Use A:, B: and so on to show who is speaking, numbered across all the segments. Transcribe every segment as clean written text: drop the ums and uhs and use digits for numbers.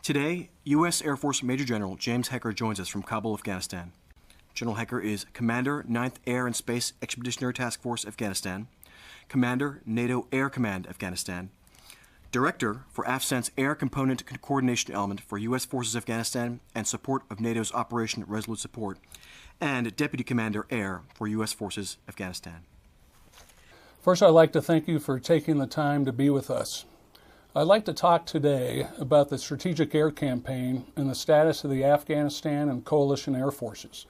A: Today, U.S. Air Force Major General James Hecker joins us from Kabul, Afghanistan. General Hecker is Commander, 9th Air and Space Expeditionary Task Force, Afghanistan, Commander, NATO Air Command-Afghanistan, Director for AFCENT's Air Component Coordination Element for U.S. Forces Afghanistan and support of NATO's Operation Resolute Support, and Deputy Commander Air for U.S. Forces Afghanistan.
B: First, I'd like to thank you for taking the time to be with us. I'd like to talk today about the Strategic Air Campaign and the status of the Afghanistan and coalition air forces.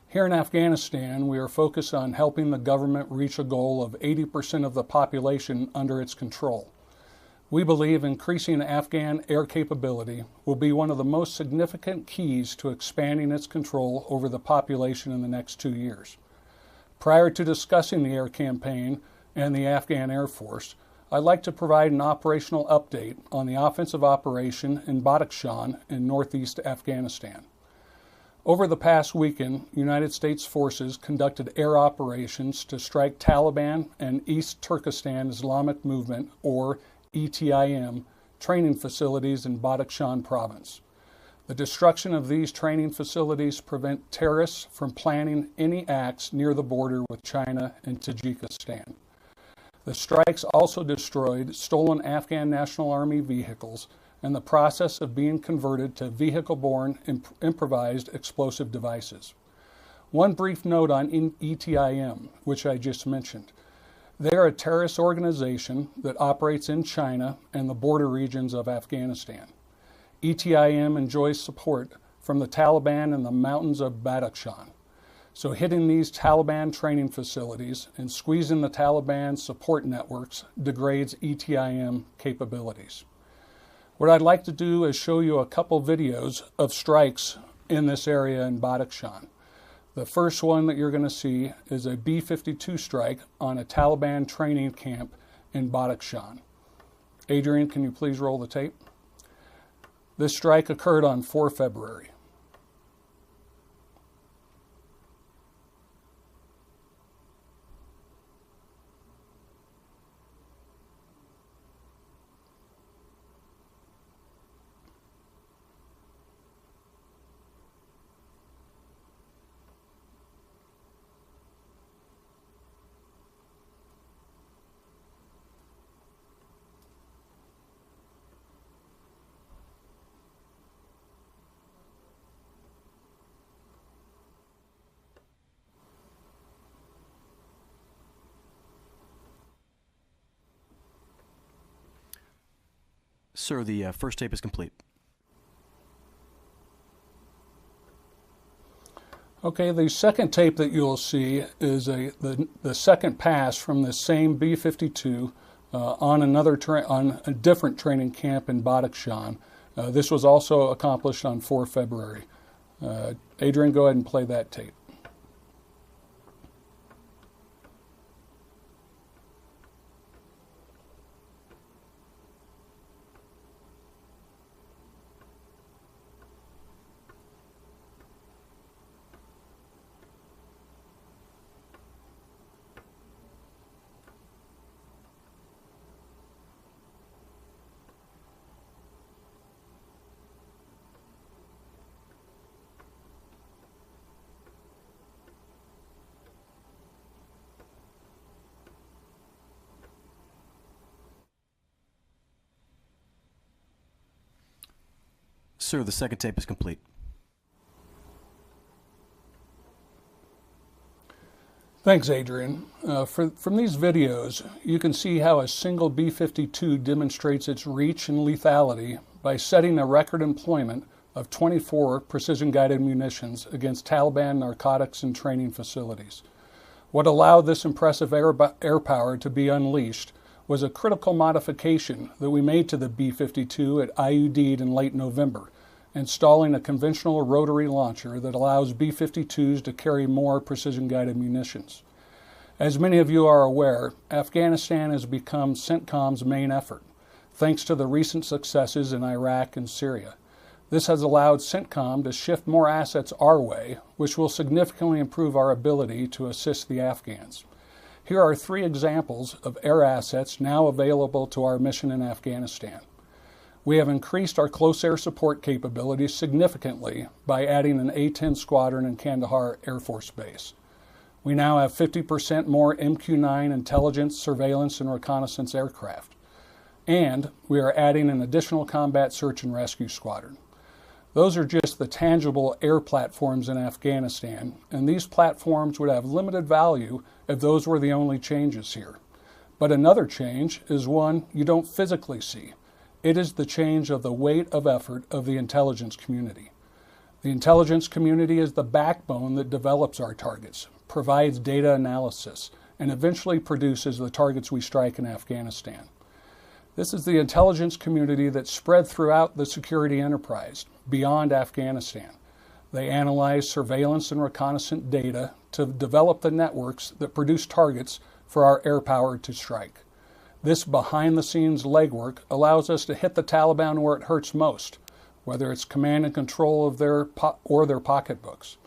B: Here in Afghanistan, we are focused on helping the government reach a goal of 80% of the population under its control. We believe increasing Afghan air capability will be one of the most significant keys to expanding its control over the population in the next 2 years. Prior to discussing the air campaign and the Afghan Air Force, I'd like to provide an operational update on the offensive operation in Badakhshan in northeast Afghanistan. Over the past weekend, United States forces conducted air operations to strike Taliban and East Turkestan Islamic Movement, or ETIM, training facilities in Badakhshan province. The destruction of these training facilities prevent terrorists from planning any acts near the border with China and Tajikistan. The strikes also destroyed stolen Afghan National Army vehicles in the process of being converted to vehicle-borne improvised explosive devices. One brief note on ETIM, which I just mentioned. They are a terrorist organization that operates in China and the border regions of Afghanistan. ETIM enjoys support from the Taliban in the mountains of Badakhshan. So hitting these Taliban training facilities and squeezing the Taliban support networks degrades ETIM capabilities. What I'd like to do is show you a couple videos of strikes in this area in Badakhshan. The first one that you're going to see is a B-52 strike on a Taliban training camp in Badakhshan. Adrian, can you please roll the tape? This strike occurred on 4 February.
A: Sir, the first tape is complete.
B: Okay, the second tape that you'll see is the second pass from the same B-52 on a different training camp in Badakhshan. This was also accomplished on 4 February. Adrian, go ahead and play that tape.
A: Sir, the second tape is complete.
B: Thanks, Adrian. From these videos, you can see how a single B-52 demonstrates its reach and lethality by setting a record employment of 24 precision-guided munitions against Taliban narcotics and training facilities. What allowed this impressive air power to be unleashed was a critical modification that we made to the B-52 at IUD'd in late November, installing a conventional rotary launcher that allows B-52s to carry more precision-guided munitions. As many of you are aware, Afghanistan has become CENTCOM's main effort, thanks to the recent successes in Iraq and Syria. This has allowed CENTCOM to shift more assets our way, which will significantly improve our ability to assist the Afghans. Here are 3 examples of air assets now available to our mission in Afghanistan. We have increased our close air support capabilities significantly by adding an A-10 squadron in Kandahar Air Force Base. We now have 50% more MQ-9 intelligence, surveillance, and reconnaissance aircraft. And we are adding an additional combat search and rescue squadron. Those are just the tangible air platforms in Afghanistan, and these platforms would have limited value if those were the only changes here. But another change is one you don't physically see. It is the change of the weight of effort of the intelligence community. The intelligence community is the backbone that develops our targets, provides data analysis, and eventually produces the targets we strike in Afghanistan. This is the intelligence community that's spread throughout the security enterprise, beyond Afghanistan. They analyze surveillance and reconnaissance data to develop the networks that produce targets for our air power to strike. This behind-the-scenes legwork allows us to hit the Taliban where it hurts most, whether it's command and control of their pocketbooks.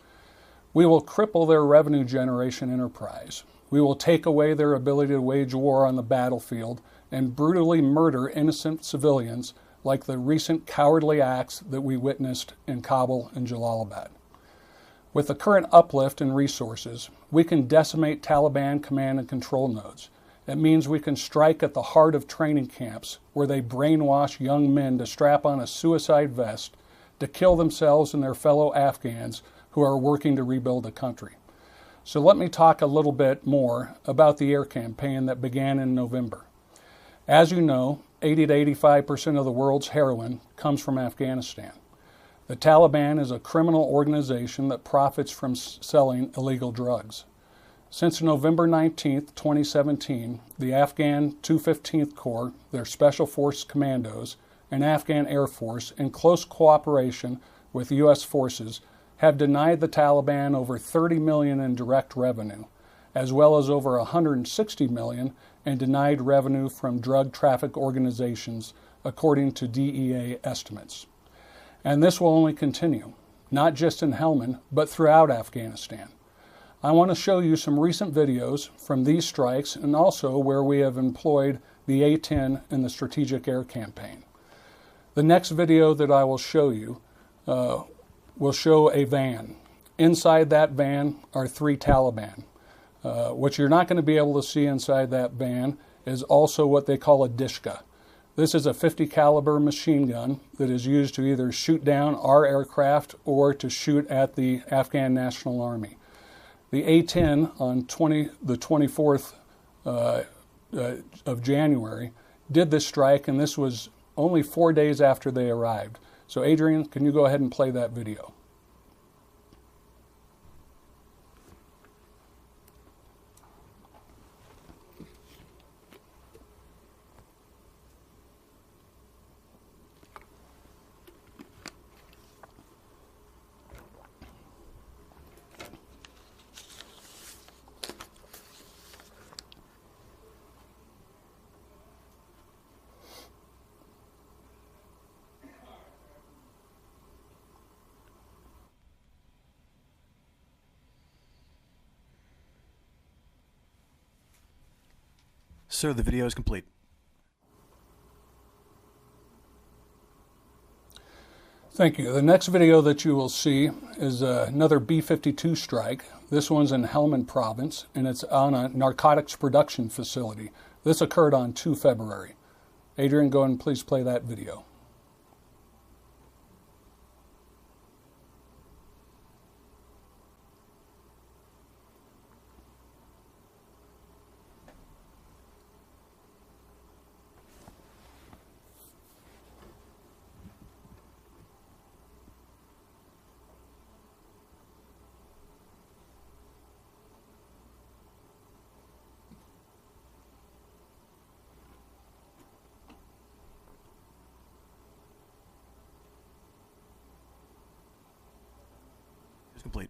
B: We will cripple their revenue generation enterprise. We will take away their ability to wage war on the battlefield and brutally murder innocent civilians like the recent cowardly acts that we witnessed in Kabul and Jalalabad. With the current uplift in resources, we can decimate Taliban command and control nodes. It means we can strike at the heart of training camps where they brainwash young men to strap on a suicide vest to kill themselves and their fellow Afghans who are working to rebuild the country. So let me talk a little bit more about the air campaign that began in November. As you know, 80 to 85% of the world's heroin comes from Afghanistan. The Taliban is a criminal organization that profits from selling illegal drugs. Since November 19, 2017, the Afghan 215th Corps, their Special Force Commandos, and Afghan Air Force, in close cooperation with U.S. forces, have denied the Taliban over $30 million in direct revenue, as well as over $160 million in denied revenue from drug traffic organizations, according to DEA estimates. And this will only continue, not just in Helmand, but throughout Afghanistan. I want to show you some recent videos from these strikes and also where we have employed the A-10 in the Strategic Air Campaign. The next video that I will show you will show a van. Inside that van are 3 Taliban. What you're not going to be able to see inside that van is also what they call a dishka. This is a 50 caliber machine gun that is used to either shoot down our aircraft or to shoot at the Afghan National Army. The A-10 on the 24th of January did this strike, and this was only 4 days after they arrived. So Adrian, can you go ahead and play that video?
A: Sir, the video is complete.
B: Thank you. The next video that you will see is another B-52 strike. This one's in Helmand province, and it's on a narcotics production facility. This occurred on 2 February. Adrian, go ahead and please play that video.
A: Complete.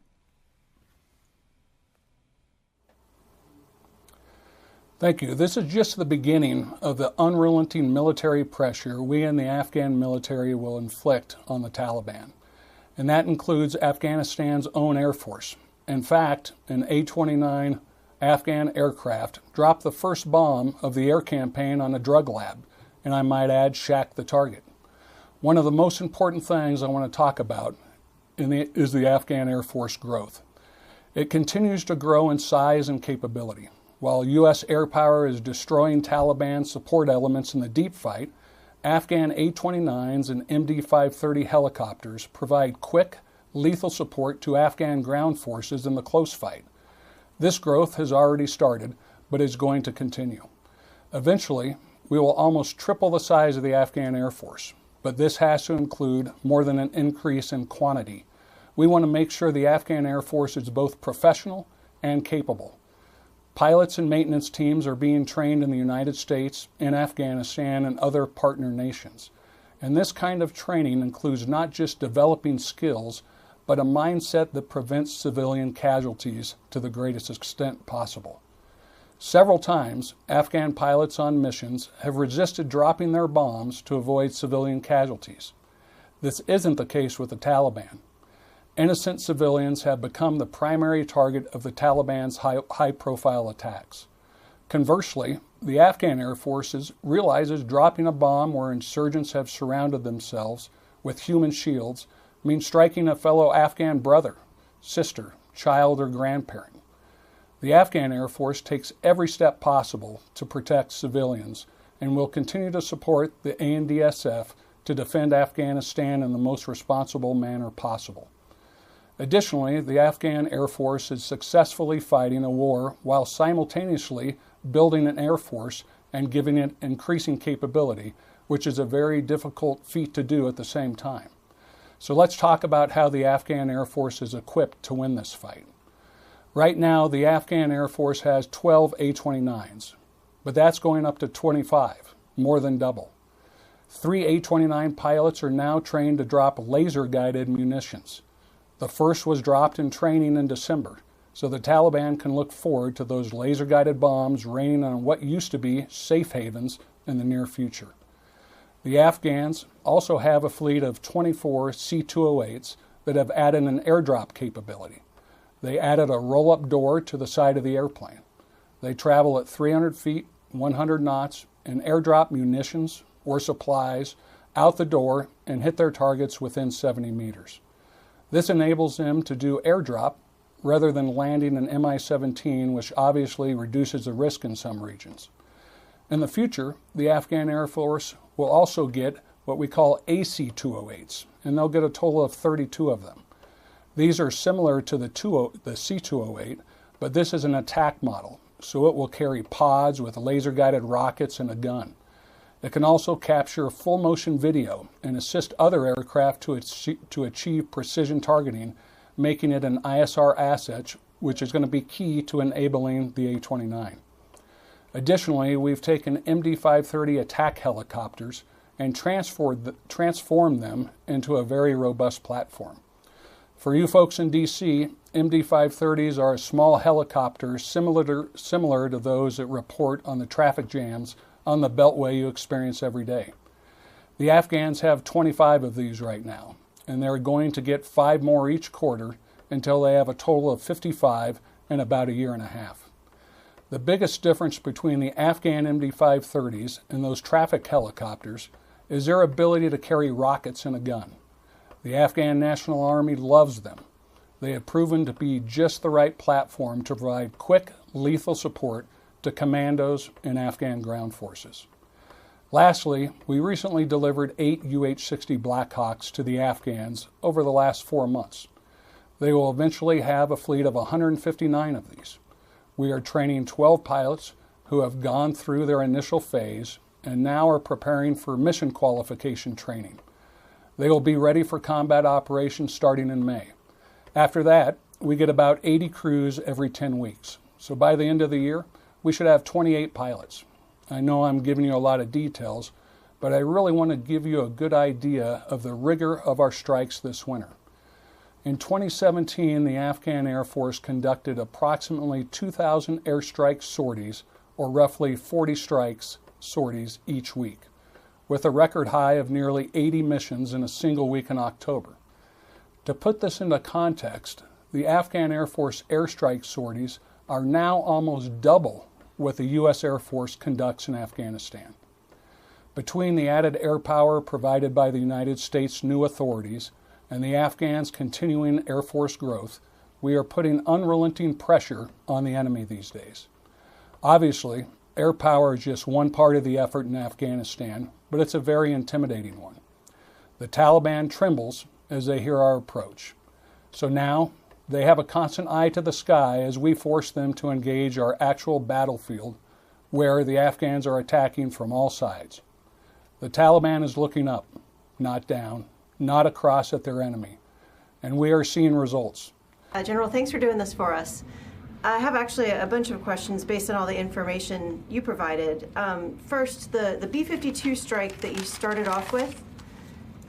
B: Thank you. This is just the beginning of the unrelenting military pressure we and the Afghan military will inflict on the Taliban. And that includes Afghanistan's own Air Force. In fact, an A-29 Afghan aircraft dropped the first bomb of the air campaign on a drug lab, and I might add, shacked the target. One of the most important things I want to talk about is the Afghan Air Force growth. It continues to grow in size and capability. While U.S. air power is destroying Taliban support elements in the deep fight, Afghan A-29s and MD-530 helicopters provide quick, lethal support to Afghan ground forces in the close fight. This growth has already started, but is going to continue. Eventually, we will almost triple the size of the Afghan Air Force, but this has to include more than an increase in quantity. We want to make sure the Afghan Air Force is both professional and capable. Pilots and maintenance teams are being trained in the United States, in Afghanistan, and other partner nations. And this kind of training includes not just developing skills, but a mindset that prevents civilian casualties to the greatest extent possible. Several times, Afghan pilots on missions have resisted dropping their bombs to avoid civilian casualties. This isn't the case with the Taliban. Innocent civilians have become the primary target of the Taliban's high-profile attacks. Conversely, the Afghan Air Forces realizes dropping a bomb where insurgents have surrounded themselves with human shields means striking a fellow Afghan brother, sister, child, or grandparent. The Afghan Air Force takes every step possible to protect civilians and will continue to support the ANDSF to defend Afghanistan in the most responsible manner possible. Additionally, the Afghan Air Force is successfully fighting a war while simultaneously building an air force and giving it increasing capability, which is a very difficult feat to do at the same time. So let's talk about how the Afghan Air Force is equipped to win this fight. Right now, the Afghan Air Force has 12 A-29s, but that's going up to 25, more than double. 3 A-29 pilots are now trained to drop laser-guided munitions. The first was dropped in training in December, so the Taliban can look forward to those laser-guided bombs raining on what used to be safe havens in the near future. The Afghans also have a fleet of 24 C-208s that have added an airdrop capability. They added a roll-up door to the side of the airplane. They travel at 300 feet, 100 knots, and airdrop munitions or supplies out the door and hit their targets within 70 meters. This enables them to do airdrop rather than landing an Mi-17, which obviously reduces the risk in some regions. In the future, the Afghan Air Force will also get what we call AC-208s, and they'll get a total of 32 of them. These are similar to the C-208, but this is an attack model, so it will carry pods with laser-guided rockets and a gun. It can also capture full-motion video and assist other aircraft to achieve precision targeting, making it an ISR asset, which is going to be key to enabling the A-29. Additionally, we've taken MD-530 attack helicopters and transformed them into a very robust platform. For you folks in D.C., MD-530s are a small helicopter similar to those that report on the traffic jams on the beltway you experience every day. The Afghans have 25 of these right now, and they're going to get 5 more each quarter until they have a total of 55 in about a year and a half. The biggest difference between the Afghan MD-530s and those traffic helicopters is their ability to carry rockets and a gun. The Afghan National Army loves them. They have proven to be just the right platform to provide quick, lethal support to commandos and Afghan ground forces. Lastly, we recently delivered 8 UH-60 Blackhawks to the Afghans over the last 4 months. They will eventually have a fleet of 159 of these. We are training 12 pilots who have gone through their initial phase and now are preparing for mission qualification training. They will be ready for combat operations starting in May. After that, we get about 80 crews every 10 weeks. So by the end of the year, we should have 28 pilots. I know I'm giving you a lot of details, but I really want to give you a good idea of the rigor of our strikes this winter. In 2017, the Afghan Air Force conducted approximately 2,000 airstrike sorties, or roughly 40 strikes sorties each week, with a record high of nearly 80 missions in a single week in October. To put this into context, the Afghan Air Force airstrike sorties are now almost double what the U.S. Air Force conducts in Afghanistan. Between the added air power provided by the United States' new authorities and the Afghans' continuing Air Force growth, we are putting unrelenting pressure on the enemy these days. Obviously, air power is just one part of the effort in Afghanistan, but it's a very intimidating one. The Taliban trembles as they hear our approach. So now they have a constant eye to the sky as we force them to engage our actual battlefield where the Afghans are attacking from all sides. The Taliban is looking up, not down, not across at their enemy, and we are seeing results.
C: General, thanks for doing this for us. I have actually a bunch of questions based on all the information you provided. First, the B-52 strike that you started off with,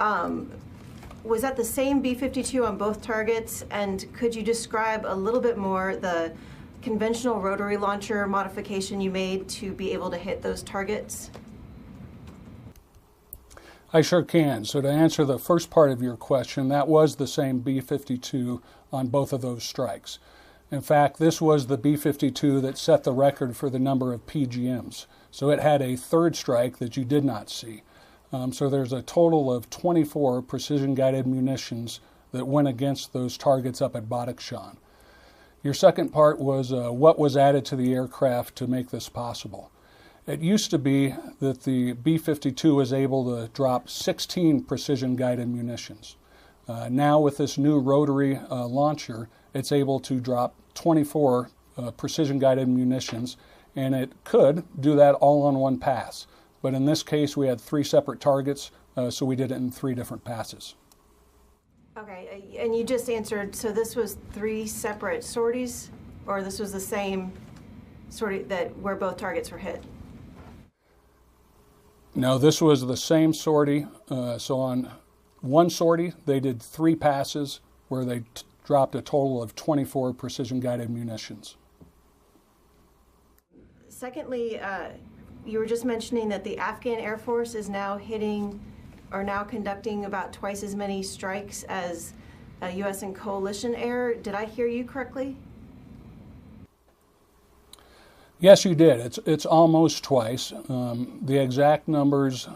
C: was that the same B-52 on both targets? And could you describe a little bit more the conventional rotary launcher modification you made to be able to hit those targets?
B: I sure can. So to answer the first part of your question, that was the same B-52 on both of those strikes. In fact, this was the B-52 that set the record for the number of PGMs. So it had a third strike that you did not see. So there's a total of 24 precision-guided munitions that went against those targets up at Badakhshan. Your second part was what was added to the aircraft to make this possible. It used to be that the B-52 was able to drop 16 precision-guided munitions. Now with this new rotary launcher, it's able to drop 24 precision-guided munitions, and it could do that all on one pass. But in this case, we had 3 separate targets, so we did it in 3 different passes.
C: Okay, and you just answered, so this was 3 separate sorties, or this was the same sortie that where both targets were hit?
B: No, this was the same sortie. So on one sortie, they did 3 passes where they dropped a total of 24 precision-guided munitions.
C: Secondly, you were just mentioning that the Afghan Air Force is now conducting about twice as many strikes as U.S. and coalition air. Did I hear you correctly?
B: Yes, you did. It's almost twice. The exact numbers,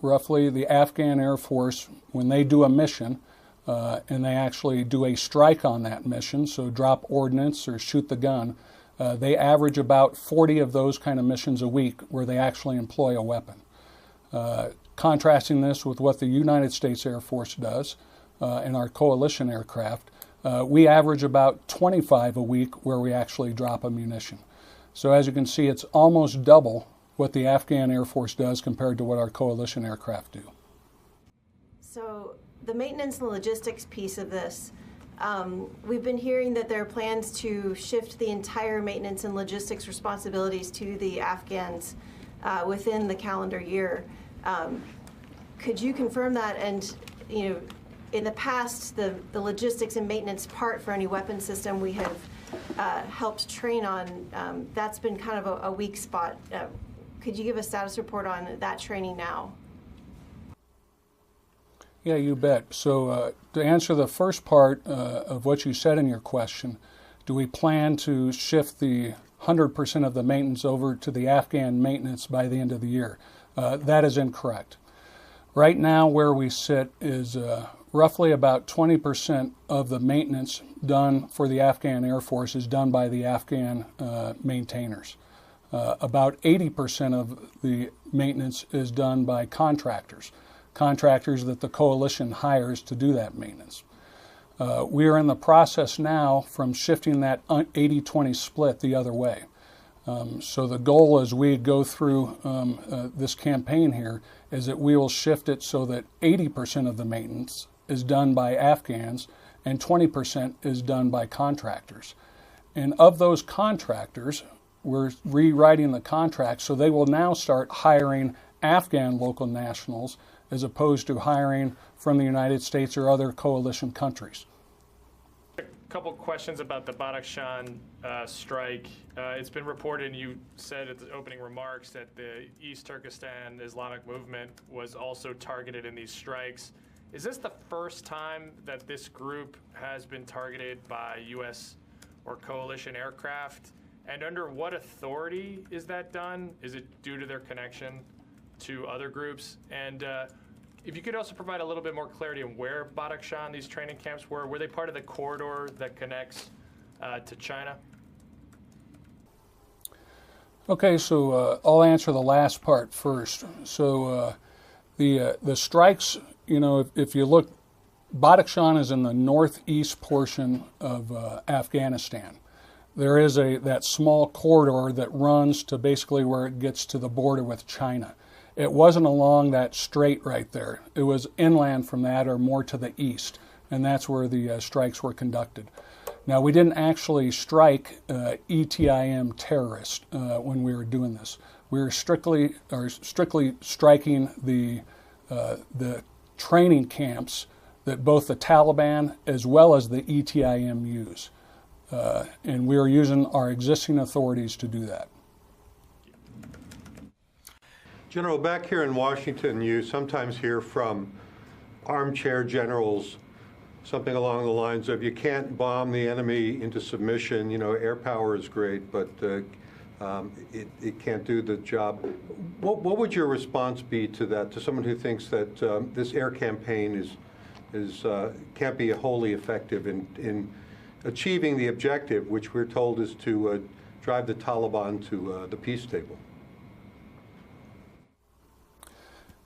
B: roughly, the Afghan Air Force, when they do a mission, and they actually do a strike on that mission, so drop ordnance or shoot the gun, they average about 40 of those kind of missions a week where they actually employ a weapon. Contrasting this with what the United States Air Force does in our coalition aircraft, we average about 25 a week where we actually drop a munition. So as you can see, it's almost double what the Afghan Air Force does compared to what our coalition aircraft do.
C: So the maintenance and logistics piece of this, we've been hearing that there are plans to shift the entire maintenance and logistics responsibilities to the Afghans within the calendar year. Could you confirm that? And in the past, the logistics and maintenance part for any weapon system we have helped train on, that's been kind of a weak spot. Could you give a status report on that training now?
B: Yeah, you bet. So to answer the first part of what you said in your question, do we plan to shift the 100% of the maintenance over to the Afghan maintenance by the end of the year? That is incorrect. Right now where we sit is roughly about 20% of the maintenance done for the Afghan Air Force is done by the Afghan maintainers. About 80% of the maintenance is done by contractors that the coalition hires to do that maintenance. We are in the process now from shifting that 80-20 split the other way. So the goal as we go through this campaign here is that we will shift it so that 80% of the maintenance is done by Afghans and 20% is done by contractors. And of those contractors, we're rewriting the contract so they will now start hiring Afghan local nationals as opposed to hiring from the United States or other coalition countries.
D: A couple questions about the Badakhshan strike. It's been reported, and you said at the opening remarks, that the East Turkestan Islamic movement was also targeted in these strikes. Is this the first time that this group has been targeted by U.S. or coalition aircraft? And under what authority is that done? Is it due to their connection to other groups? And if you could also provide a little bit more clarity on where Badakhshan, these training camps were they part of the corridor that connects to China?
B: Okay, so I'll answer the last part first. So the strikes, if you look, Badakhshan is in the northeast portion of Afghanistan. There is that small corridor that runs to basically where it gets to the border with China. It wasn't along that strait right there. It was inland from that, or more to the east, and that's where the strikes were conducted. Now, we didn't actually strike ETIM terrorists when we were doing this. We were strictly striking the training camps that both the Taliban as well as the ETIM use. And we are using our existing authorities to do that.
E: General, back here in Washington, you sometimes hear from armchair generals something along the lines of, you can't bomb the enemy into submission, air power is great, but it can't do the job. What would your response be to that, to someone who thinks that this air campaign can't be wholly effective in achieving the objective, which we're told is to drive the Taliban to the peace table?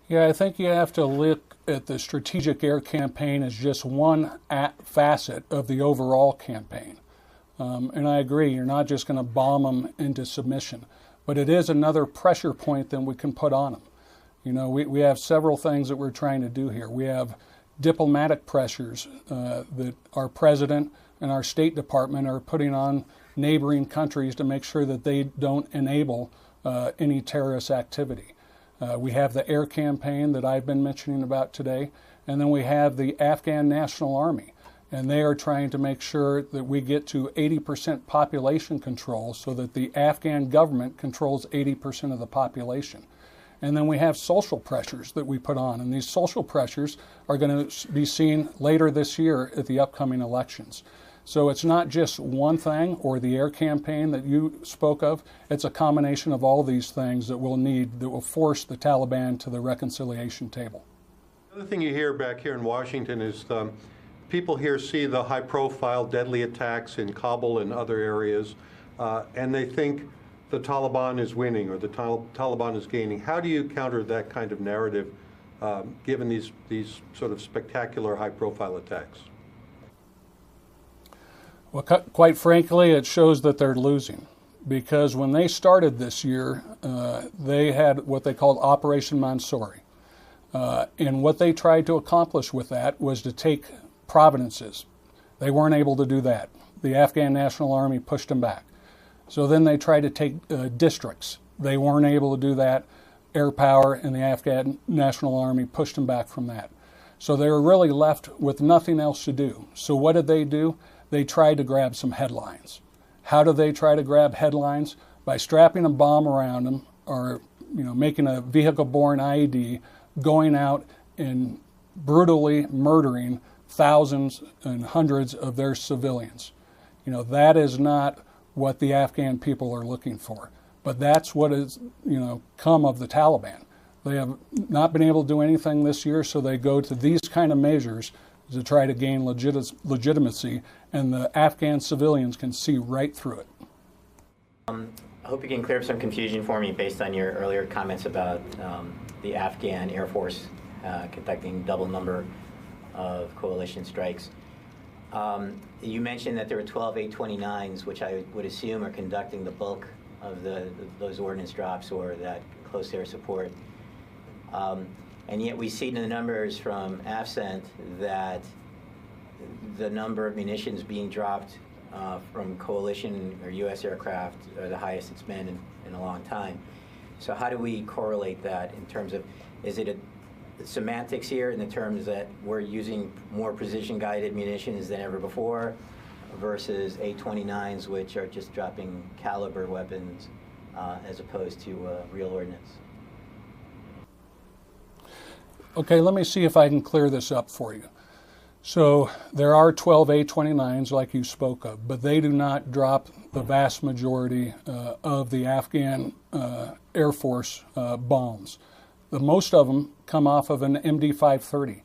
B: Yeah, I think you have to look at the strategic air campaign as just one facet of the overall campaign. And I agree, you're not just going to bomb them into submission, but it is another pressure point that we can put on them. We have several things that we're trying to do here. We have diplomatic pressures that our president and our State Department are putting on neighboring countries to make sure that they don't enable any terrorist activity. We have the air campaign that I've been mentioning about today, and then we have the Afghan National Army, and they are trying to make sure that we get to 80% population control so that the Afghan government controls 80% of the population. And then we have social pressures that we put on, and these social pressures are going to be seen later this year at the upcoming elections. So it's not just one thing or the air campaign that you spoke of. It's a combination of all these things that we'll need that will force the Taliban to the reconciliation table.
E: The other thing you hear back here in Washington is people here see the high-profile deadly attacks in Kabul and other areas, and they think the Taliban is winning or the Taliban is gaining. How do you counter that kind of narrative given these sort of spectacular high-profile attacks?
B: Well, quite frankly, it shows that they're losing, because when they started this year, they had what they called Operation Mansouri. And what they tried to accomplish with that was to take provinces. They weren't able to do that. The Afghan National Army pushed them back. So then they tried to take districts. They weren't able to do that. Air power and the Afghan National Army pushed them back from that. So they were really left with nothing else to do. So what did they do? They tried to grab some headlines. How do they try to grab headlines? By strapping a bomb around them, or making a vehicle-borne IED, going out and brutally murdering thousands and hundreds of their civilians. That is not what the Afghan people are looking for. But that's what has come of the Taliban. They have not been able to do anything this year, so they go to these kind of measures to try to gain legitimacy, and the Afghan civilians can see right through it.
F: I hope you can clear up some confusion for me based on your earlier comments about the Afghan Air Force conducting double number of coalition strikes. You mentioned that there were 12 A-29s, which I would assume are conducting the bulk of those ordnance drops or that close air support. And yet we see in the numbers from AFCENT that the number of munitions being dropped from coalition or U.S. aircraft are the highest it's been in a long time. So how do we correlate that in terms of, is it semantics here in the terms that we're using more precision-guided munitions than ever before versus A-29s, which are just dropping caliber weapons as opposed to real ordnance?
B: Okay, let me see if I can clear this up for you. So there are 12 A-29s like you spoke of, but they do not drop the vast majority of the Afghan Air Force bombs. The most of them come off of an MD-530.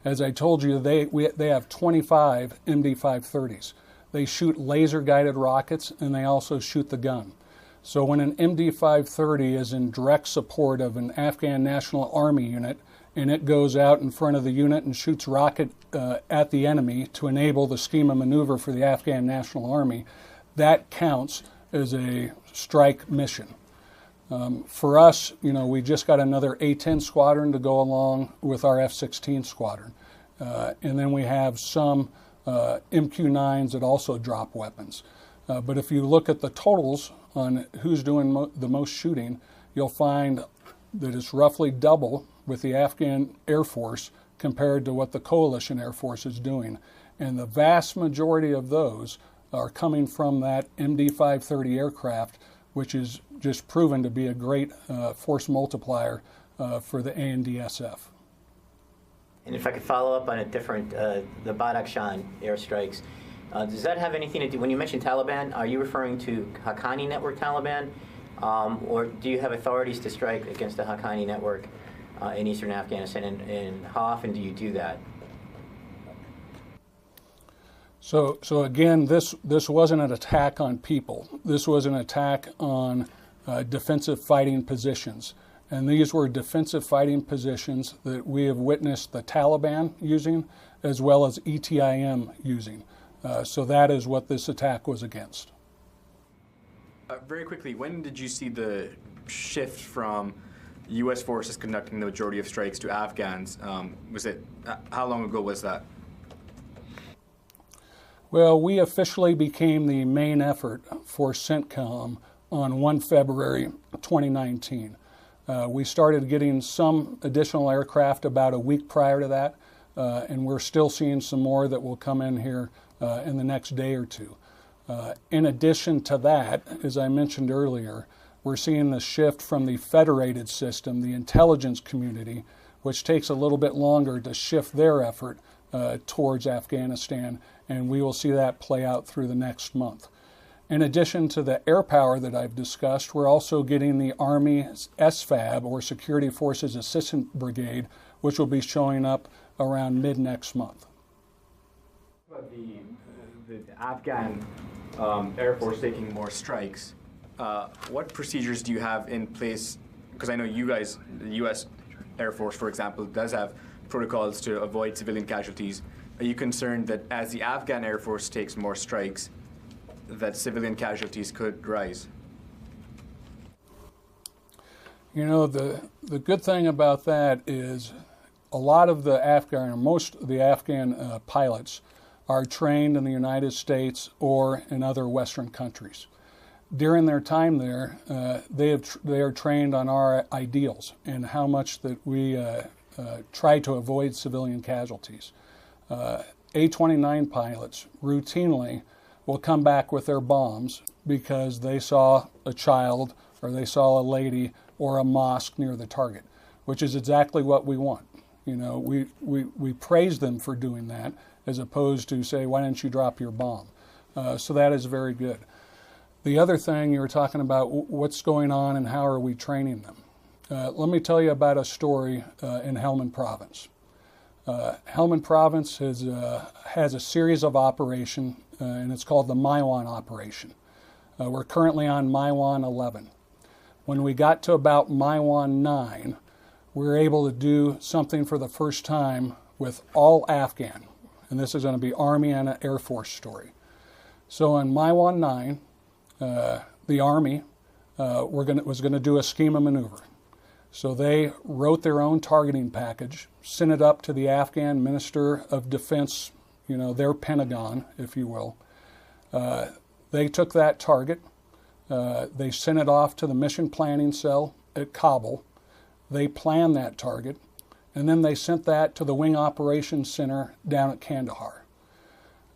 B: As I told you, they have 25 MD-530s. They shoot laser-guided rockets, and they also shoot the gun. So when an MD-530 is in direct support of an Afghan National Army unit, and it goes out in front of the unit and shoots rocket at the enemy to enable the scheme of maneuver for the Afghan National Army, that counts as a strike mission. For us, we just got another A-10 squadron to go along with our F-16 squadron. And then we have some MQ-9s that also drop weapons. But if you look at the totals on who's doing the most shooting, you'll find that it's roughly double with the Afghan Air Force compared to what the coalition Air Force is doing. And the vast majority of those are coming from that MD-530 aircraft, which is just proven to be a great force multiplier for the ANDSF.
F: And if I could follow up on a different, the Badakhshan airstrikes, does that have anything to do, when you mention Taliban, are you referring to Haqqani network Taliban, or do you have authorities to strike against the Haqqani network in eastern Afghanistan, and how often do you do that?
B: So again, this wasn't an attack on people. This was an attack on defensive fighting positions. And these were defensive fighting positions that we have witnessed the Taliban using as well as ETIM using. So that is what this attack was against.
G: Very quickly, when did you see the shift from U.S. forces conducting the majority of strikes to Afghans? How long ago was that?
B: Well, we officially became the main effort for CENTCOM on 1 February 2019. We started getting some additional aircraft about a week prior to that, and we're still seeing some more that will come in here in the next day or two. In addition to that, as I mentioned earlier, we're seeing the shift from the federated system, the intelligence community, which takes a little bit longer to shift their effort towards Afghanistan, and we will see that play out through the next month. In addition to the air power that I've discussed, we're also getting the Army SFAB, or Security Forces Assistant Brigade, which will be showing up around mid-next month.
G: About the Afghan Air Force taking more strikes, what procedures do you have in place? Because I know you guys, the U.S. Air Force, for example, does have protocols to avoid civilian casualties. Are you concerned that as the Afghan Air Force takes more strikes, that civilian casualties could rise?
B: The good thing about that is a lot of the Afghan, or most of the Afghan pilots are trained in the United States or in other Western countries. During their time there, they are trained on our ideals and how much that we try to avoid civilian casualties. A-29 pilots routinely will come back with their bombs because they saw a child or they saw a lady or a mosque near the target, which is exactly what we want. We praise them for doing that as opposed to say, why didn't you drop your bomb? So that is very good. The other thing you were talking about, what's going on and how are we training them? Let me tell you about a story in Helmand Province. Helmand Province has a series of operations, and it's called the Maiwan operation. We're currently on Maiwan 11. When we got to about Maiwan 9, we were able to do something for the first time with all Afghan, and this is going to be Army and Air Force story. So on Maiwan 9, the Army was going to do a scheme of maneuver. So they wrote their own targeting package, sent it up to the Afghan Minister of Defense, their Pentagon, if you will. They took that target, they sent it off to the mission planning cell at Kabul. They planned that target, and then they sent that to the Wing Operations Center down at Kandahar.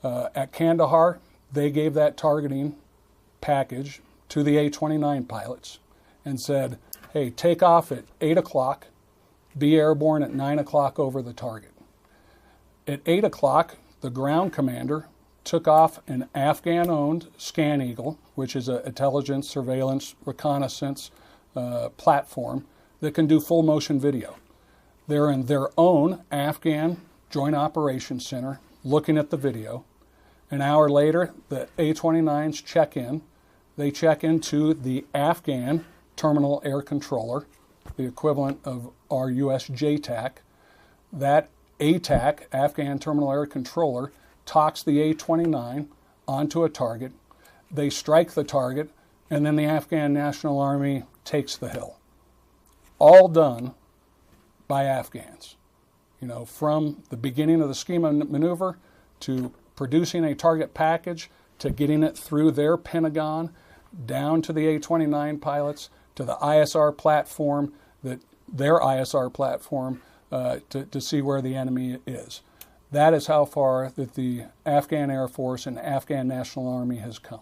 B: At Kandahar, they gave that targeting package to the A-29 pilots and said, hey, take off at 8 o'clock, be airborne at 9 o'clock over the target. At 8 o'clock, the ground commander took off an Afghan-owned Scan Eagle, which is an intelligence, surveillance, reconnaissance platform, that can do full motion video. They're in their own Afghan Joint Operations Center looking at the video. An hour later, the A-29s check in. They check into the Afghan Terminal Air Controller, the equivalent of our U.S. JTAC. That ATAC, Afghan Terminal Air Controller, talks the A-29 onto a target. They strike the target, and then the Afghan National Army takes the hill. All done by Afghans. You know, from the beginning of the schema maneuver to producing a target package to getting it through their Pentagon, down to the A-29 pilots, to the ISR platform, their ISR platform, to see where the enemy is. That is how far that the Afghan Air Force and Afghan National Army has come.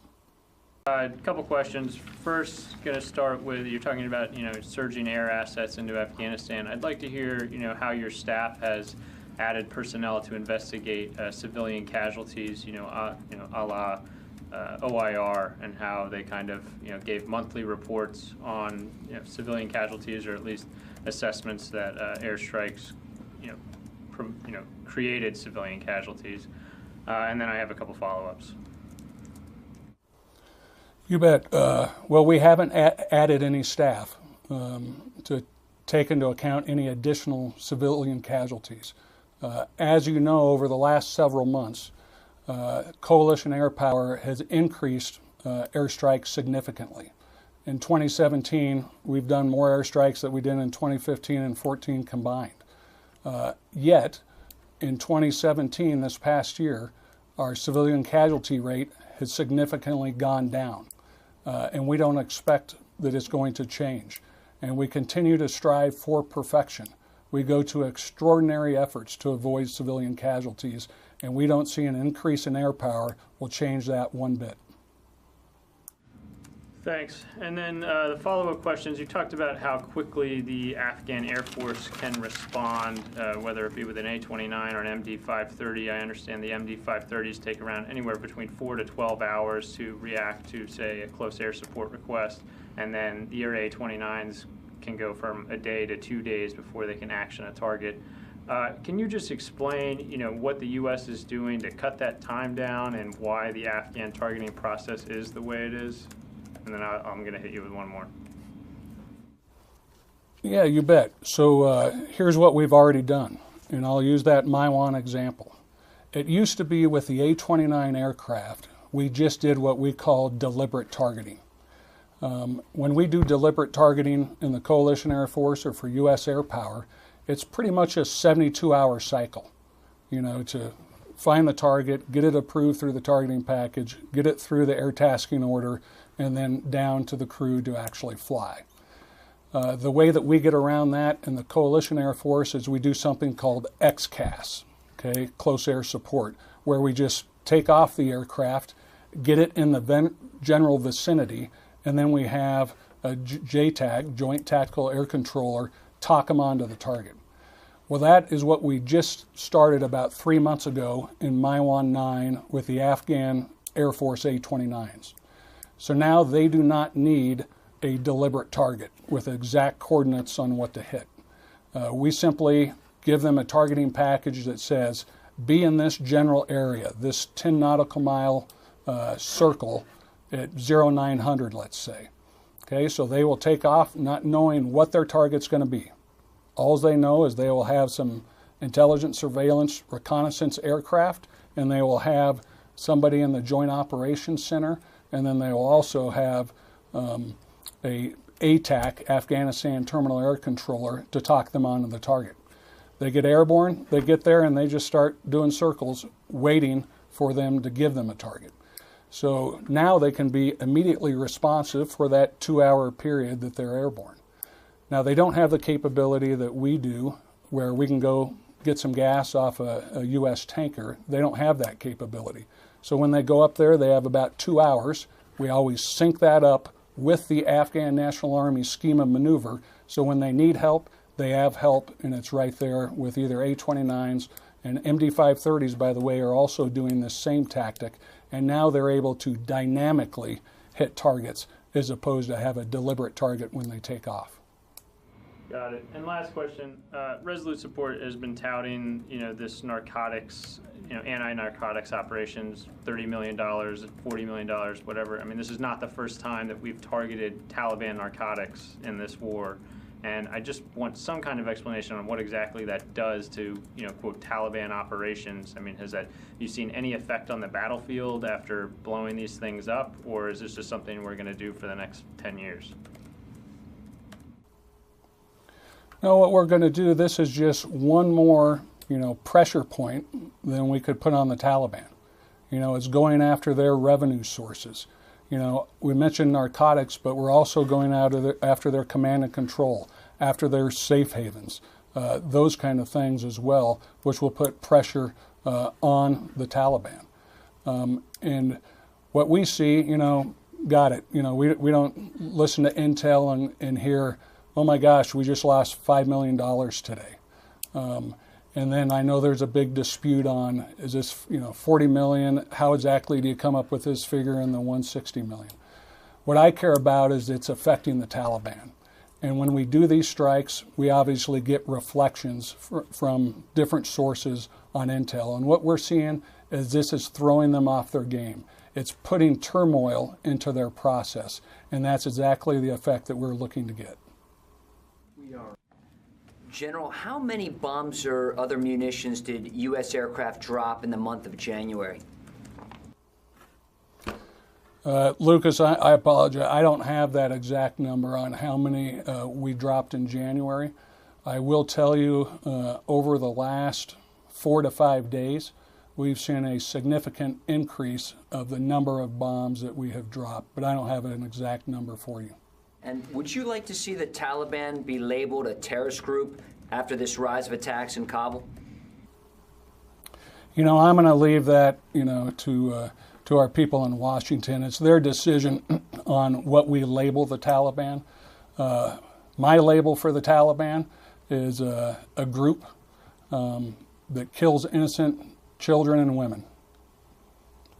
H: A couple questions. First, going to start with, you're talking about, surging air assets into Afghanistan. I'd like to hear, how your staff has added personnel to investigate civilian casualties, a la OIR, and how they kind of, gave monthly reports on civilian casualties, or at least assessments that airstrikes, created civilian casualties. And then I have a couple follow-ups.
B: You bet. Well, we haven't added any staff to take into account any additional civilian casualties. As you know, over the last several months, coalition air power has increased airstrikes significantly. In 2017, we've done more airstrikes than we did in 2015 and 14 combined. Yet, in 2017, this past year, our civilian casualty rate has significantly gone down. And we don't expect that it's going to change. And we continue to strive for perfection. We go to extraordinary efforts to avoid civilian casualties, and we don't see an increase in air power will change that one bit.
H: Thanks. And then the follow-up questions, you talked about how quickly the Afghan Air Force can respond, whether it be with an A-29 or an MD-530. I understand the MD-530s take around anywhere between 4 to 12 hours to react to, say, a close air support request, and then your A-29s can go from a day to 2 days before they can action a target. Can you just explain, what the U.S. is doing to cut that time down and why the Afghan targeting process is the way it is? And then I'm going to hit you with one more.
B: Yeah, you bet. So here's what we've already done, and I'll use that Maiwan example. It used to be with the A-29 aircraft, we just did what we call deliberate targeting. When we do deliberate targeting in the Coalition Air Force or for U.S. air power, it's pretty much a 72-hour cycle, to find the target, get it approved through the targeting package, get it through the air tasking order, and then down to the crew to actually fly. The way that we get around that in the Coalition Air Force is we do something called XCAS, okay, close air support, where we just take off the aircraft, get it in the general vicinity, and then we have a JTAC, Joint Tactical Air Controller, talk them onto the target. Well, that is what we just started about 3 months ago in Maiwan 9 with the Afghan Air Force A-29s. So now they do not need a deliberate target with exact coordinates on what to hit. We simply give them a targeting package that says, be in this general area, this 10 nautical mile circle at 0900, let's say. Okay, so they will take off not knowing what their target's going to be. All they know is they will have some intelligence, surveillance, reconnaissance aircraft, and they will have somebody in the Joint Operations Center, and then they will also have a ATAC, Afghanistan Terminal Air Controller, to talk them onto the target. They get airborne, they get there, and they just start doing circles, waiting for them to give them a target. So now they can be immediately responsive for that 2-hour period that they're airborne. Now they don't have the capability that we do, where we can go get some gas off a U.S. tanker. They don't have that capability. So when they go up there, they have about 2 hours. We always sync that up with the Afghan National Army schema maneuver. So when they need help, they have help, and it's right there with either A-29s, and MD-530s, by the way, are also doing this same tactic. And now they're able to dynamically hit targets as opposed to have a deliberate target when they take off.
H: Got it. And last question, Resolute Support has been touting, this narcotics, anti-narcotics operations, $30 million, $40 million, whatever. I mean, this is not the first time that we've targeted Taliban narcotics in this war. And I just want some kind of explanation on what exactly that does to, quote, Taliban operations. I mean, have you seen any effect on the battlefield after blowing these things up, or is this just something we're going to do for the next 10 years?
B: No, what we're going to do, this is just one more, pressure point than we could put on the Taliban. It's going after their revenue sources. We mentioned narcotics, but we're also going after their command and control, after their safe havens, those kind of things as well, which will put pressure on the Taliban. And what we see, got it. We don't listen to intel and hear, oh my gosh, we just lost $5 million today. And then I know there's a big dispute on, is this 40 million? How exactly do you come up with this figure in the 160 million? What I care about is it's affecting the Taliban. And when we do these strikes, we obviously get reflections from different sources on intel. And what we're seeing is this is throwing them off their game. It's putting turmoil into their process. And that's exactly the effect that we're looking to get.
I: General, how many bombs or other munitions did U.S. aircraft drop in the month of January?
B: Lucas, I apologize. I don't have that exact number on how many we dropped in January. I will tell you, over the last 4 to 5 days, we've seen a significant increase of the number of bombs that we have dropped, but I don't have an exact number for you.
I: And would you like to see the Taliban be labeled a terrorist group after this rise of attacks in Kabul?
B: I'm going to leave that, to our people in Washington. It's their decision on what we label the Taliban. My label for the Taliban is a group that kills innocent children and women.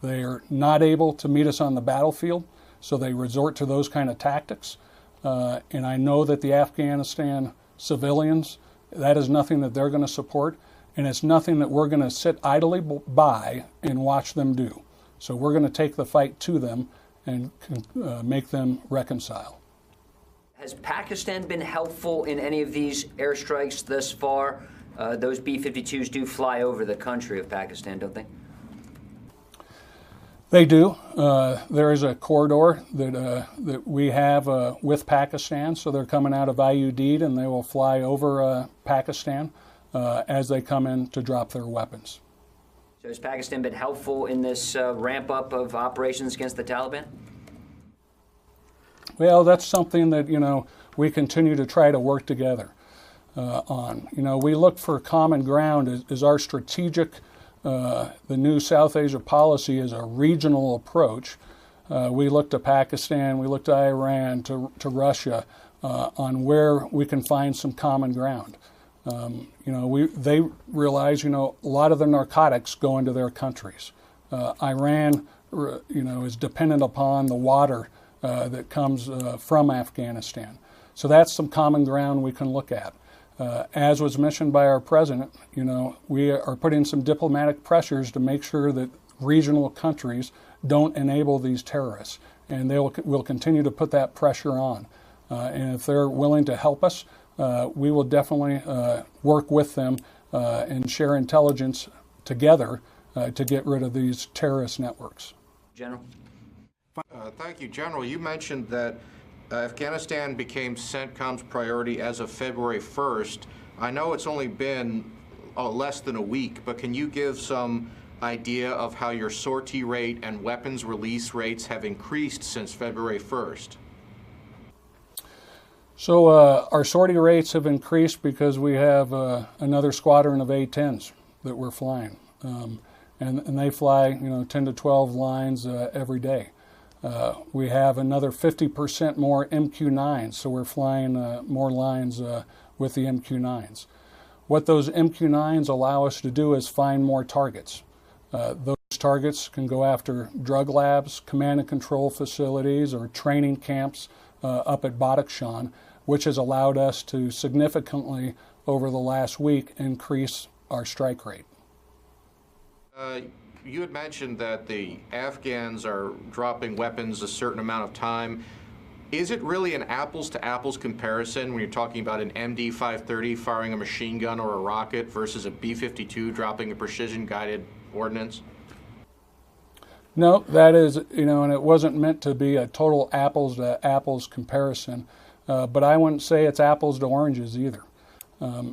B: They are not able to meet us on the battlefield, so they resort to those kind of tactics. And I know that the Afghanistan civilians, that is nothing that they're going to support, and it's nothing that we're going to sit idly by and watch them do. So we're going to take the fight to them and make them reconcile.
I: Has Pakistan been helpful in any of these airstrikes thus far? Those B-52s do fly over the country of Pakistan, don't they?
B: They do. There is a corridor that we have with Pakistan, so they're coming out of IUD and they will fly over Pakistan as they come in to drop their weapons.
I: So has Pakistan been helpful in this ramp up of operations against the Taliban?
B: Well, that's something that, we continue to try to work together on. We look for common ground as our strategic the new South Asia policy is a regional approach. We look to Pakistan, we look to Iran, to Russia on where we can find some common ground. They realize, a lot of the narcotics go into their countries. Iran, is dependent upon the water that comes from Afghanistan. So that's some common ground we can look at. As was mentioned by our president, we are putting some diplomatic pressures to make sure that regional countries don't enable these terrorists. And we'll continue to put that pressure on. And if they're willing to help us, we will definitely work with them and share intelligence together to get rid of these terrorist networks.
I: General?
J: Thank you, General. You mentioned that Afghanistan became CENTCOM's priority as of February 1st. I know it's only been less than a week, but can you give some idea of how your sortie rate and weapons release rates have increased since February 1st?
B: So our sortie rates have increased because we have another squadron of A-10s that we're flying. And they fly, 10 to 12 lines every day. We have another 50% more MQ-9s, so we're flying more lines with the MQ-9s. What those MQ-9s allow us to do is find more targets. Those targets can go after drug labs, command and control facilities, or training camps up at Badakhshan, which has allowed us to significantly, over the last week, increase our strike rate.
J: You had mentioned that the Afghans are dropping weapons a certain amount of time. Is it really an apples-to-apples comparison when you're talking about an MD-530 firing a machine gun or a rocket versus a B-52 dropping a precision-guided ordnance?
B: No, that is, and it wasn't meant to be a total apples-to-apples comparison, but I wouldn't say it's apples to oranges either.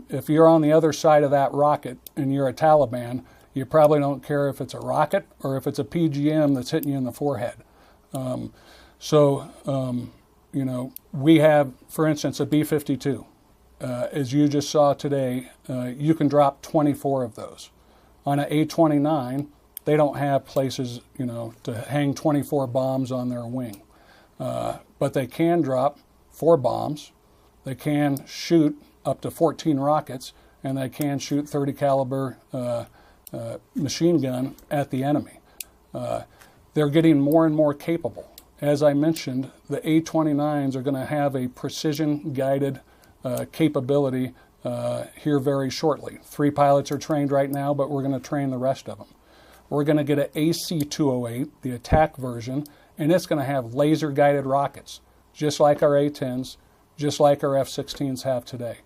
B: If you're on the other side of that rocket and you're a Taliban, you probably don't care if it's a rocket or if it's a PGM that's hitting you in the forehead. We have, for instance, a B-52. As you just saw today, you can drop 24 of those. On an A-29, they don't have places, to hang 24 bombs on their wing. But they can drop 4 bombs, they can shoot up to 14 rockets, and they can shoot 30 caliber machine gun at the enemy. They're getting more and more capable. As I mentioned, the A-29s are going to have a precision-guided capability here very shortly. 3 pilots are trained right now, but we're going to train the rest of them. We're going to get an AC-208, the attack version, and it's going to have laser-guided rockets, just like our A-10s, just like our F-16s have today.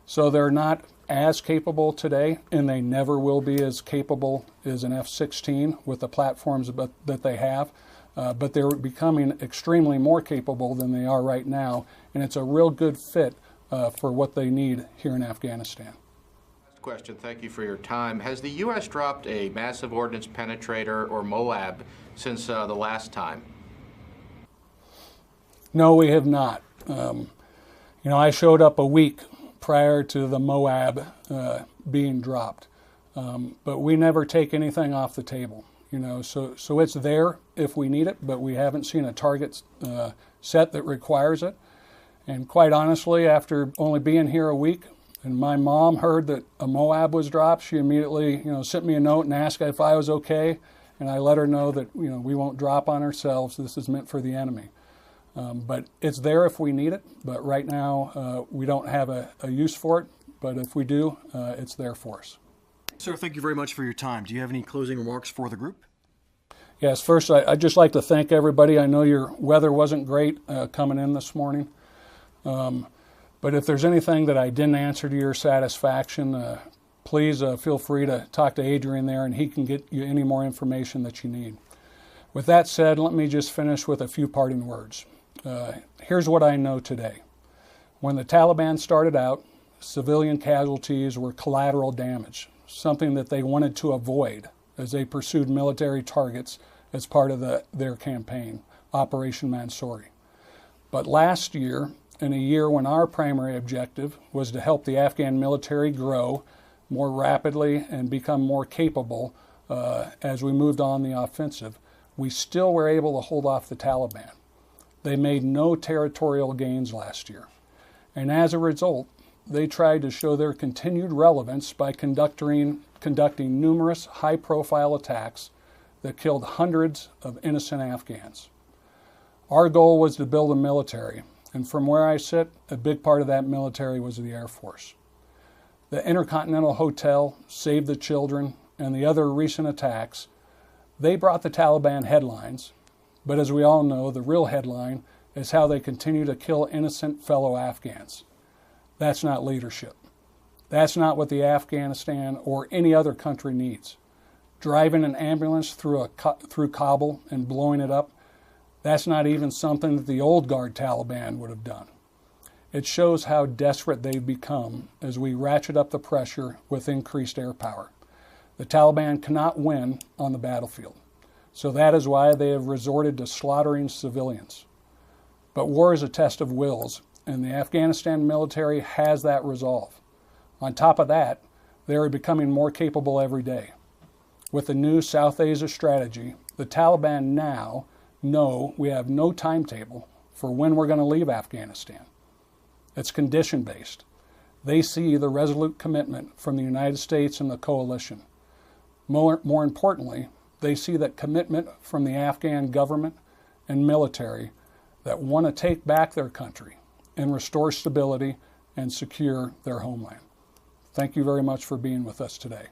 B: So they're not as capable today, and they never will be as capable as an F-16 with the platforms that they have. But they're becoming extremely more capable than they are right now, and it's a real good fit for what they need here in Afghanistan.
J: Last question, thank you for your time. Has the U.S. dropped a massive ordnance penetrator or MOAB since the last time?
B: No, we have not. I showed up a week prior to the MOAB being dropped, but we never take anything off the table. So it's there if we need it, but we haven't seen a target set that requires it. And quite honestly, after only being here a week, and my mom heard that a MOAB was dropped, she immediately, sent me a note and asked if I was okay. And I let her know that, we won't drop on ourselves. This is meant for the enemy. But it's there if we need it. But right now, we don't have a use for it. But if we do, it's there for us.
A: Sir, thank you very much for your time. Do you have any closing remarks for the group?
B: Yes, first, I'd just like to thank everybody. I know your weather wasn't great coming in this morning. But if there's anything that I didn't answer to your satisfaction, please feel free to talk to Adrian there, and he can get you any more information that you need. With that said, let me just finish with a few parting words. Here's what I know today. When the Taliban started out, civilian casualties were collateral damage, something that they wanted to avoid as they pursued military targets as part of their campaign, Operation Mansouri. But last year, in a year when our primary objective was to help the Afghan military grow more rapidly and become more capable as we moved on the offensive, we still were able to hold off the Taliban. They made no territorial gains last year. And as a result, they tried to show their continued relevance by conducting numerous high-profile attacks that killed hundreds of innocent Afghans. Our goal was to build a military, and from where I sit, a big part of that military was the Air Force. The Intercontinental Hotel, Save the Children, and the other recent attacks, they brought the Taliban headlines, but as we all know, the real headline is how they continue to kill innocent fellow Afghans. That's not leadership. That's not what the Afghanistan or any other country needs. Driving an ambulance through Kabul and blowing it up, that's not even something that the old guard Taliban would have done. It shows how desperate they've become as we ratchet up the pressure with increased air power. The Taliban cannot win on the battlefield, so that is why they have resorted to slaughtering civilians. But war is a test of wills, and the Afghanistan military has that resolve. On top of that, they are becoming more capable every day. With the new South Asia strategy, the Taliban now know we have no timetable for when we're going to leave Afghanistan. It's condition-based. They see the resolute commitment from the United States and the coalition. More importantly, they see that commitment from the Afghan government and military that want to take back their country and restore stability and secure their homeland. Thank you very much for being with us today.